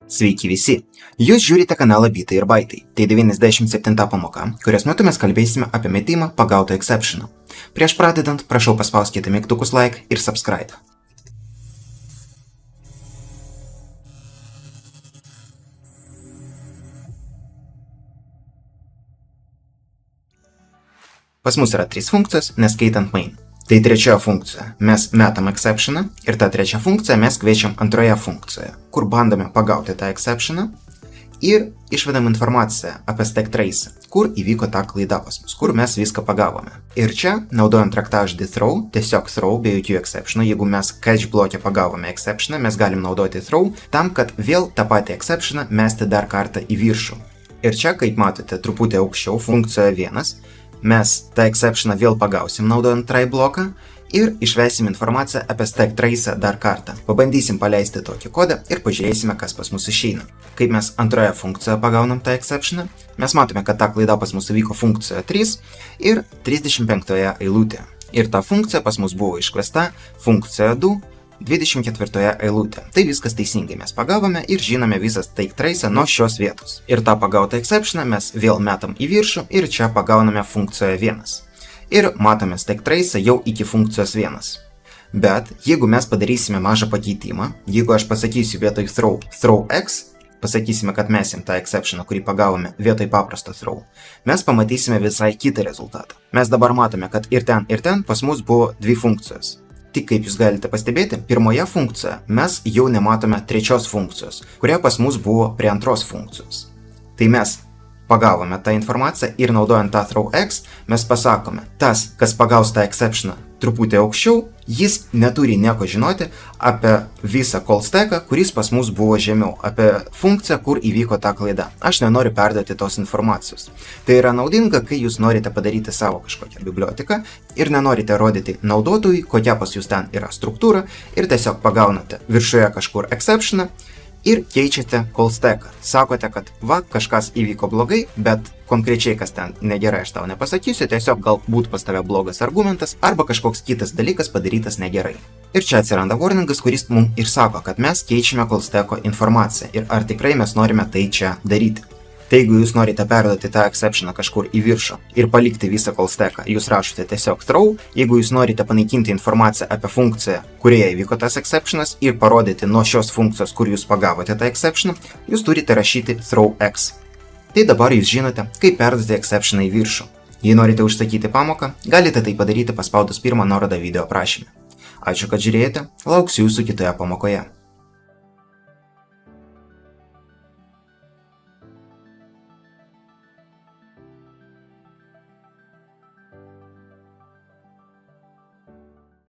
Sveiki visi! Jūs žiūrite kanalą Bitai ir Baitai. Tai 97 pamoka, kurios metu mes kalbėsime apie metimą pagautą exceptioną. Prieš pradedant, prašau paspauskite mygtukus like ir subscribe. Pas mus yra 3 funkcijos, neskaitant main. Tai trečioje funkcijoje mes metam exceptioną ir tą trečią funkciją mes kviečiam antroje funkcijoje, kur bandome pagauti tą exceptioną ir išvedam informaciją apie stack trace, kur įvyko ta klaida pas mus, kur mes viską pagavome. Ir čia, naudojant raktažodį throw, tiesiog throw be jokių exceptionų, jeigu mes catch bloke pagavome exceptioną, mes galim naudoti throw tam, kad vėl tą patį exceptioną mesti dar kartą į viršų. Ir čia, kaip matote, truputį aukščiau funkcijoje 1, mes tą exceptioną vėl pagausim naudojant try bloką ir išvesim informaciją apie stack trace dar kartą. Pabandysim paleisti tokį kodą ir pažiūrėsime, kas pas mus išeina. Kaip mes antroje funkcijoje pagaunam tą exceptioną, mes matome, kad ta klaida pas mus įvyko funkcijoje 3 ir 35 eilutėje. Ir ta funkcija pas mus buvo iškviesta funkcijoje 2, 24 eilutė. Tai viskas teisingai mes pagavome ir žinome visą stack trace nuo šios vietos. Ir tą pagautą exceptioną mes vėl metam į viršų ir čia pagauname funkcijoje 1. Ir matome stack trace jau iki funkcijos 1. Bet jeigu mes padarysime mažą pakeitimą, jeigu aš pasakysiu vietoj throw x, pasakysime, kad mesim tą exceptioną, kurį pagavome vietoj paprasto throw, mes pamatysime visai kitą rezultatą. Mes dabar matome, kad ir ten pas mus buvo 2 funkcijos. Tik kaip jūs galite pastebėti, pirmoje funkcijoje mes jau nematome trečios funkcijos, kuria pas mus buvo prie antros funkcijos. Tai mes pagavome tą informaciją ir naudojant tą throw x, mes pasakome, tas, kas pagaus tą exceptioną truputį aukščiau, jis neturi nieko žinoti apie visą call stacką, kuris pas mus buvo žemiau, apie funkciją, kur įvyko ta klaida. Aš nenoriu perduoti tos informacijos. Tai yra naudinga, kai jūs norite padaryti savo kažkokią biblioteką ir nenorite rodyti naudotojui, kokia pas jūs ten yra struktūra ir tiesiog pagaunate viršuje kažkur exceptioną ir keičiate call stacką. Sakote, kad va, kažkas įvyko blogai, bet konkrečiai kas ten negerai aš tau nepasakysiu, tiesiog galbūt pas tave blogas argumentas arba kažkoks kitas dalykas padarytas negerai. Ir čia atsiranda warningas, kuris mums ir sako, kad mes keičiame call stacko informaciją ir ar tikrai mes norime tai čia daryti. Tai jeigu jūs norite perduoti tą exceptioną kažkur į viršų ir palikti visą call stacką, jūs rašote tiesiog throw. Jeigu jūs norite panaikinti informaciją apie funkciją, kurioje įvyko tas exceptionas ir parodyti nuo šios funkcijos, kur jūs pagavote tą exceptioną, jūs turite rašyti throw x. Tai dabar jūs žinote, kaip perduoti exceptioną į viršų. Jei norite užsakyti pamoką, galite tai padaryti paspaudus pirmą nuorodą video aprašyme. Ačiū, kad žiūrėjote, lauksiu jūsų kitoje pamokoje.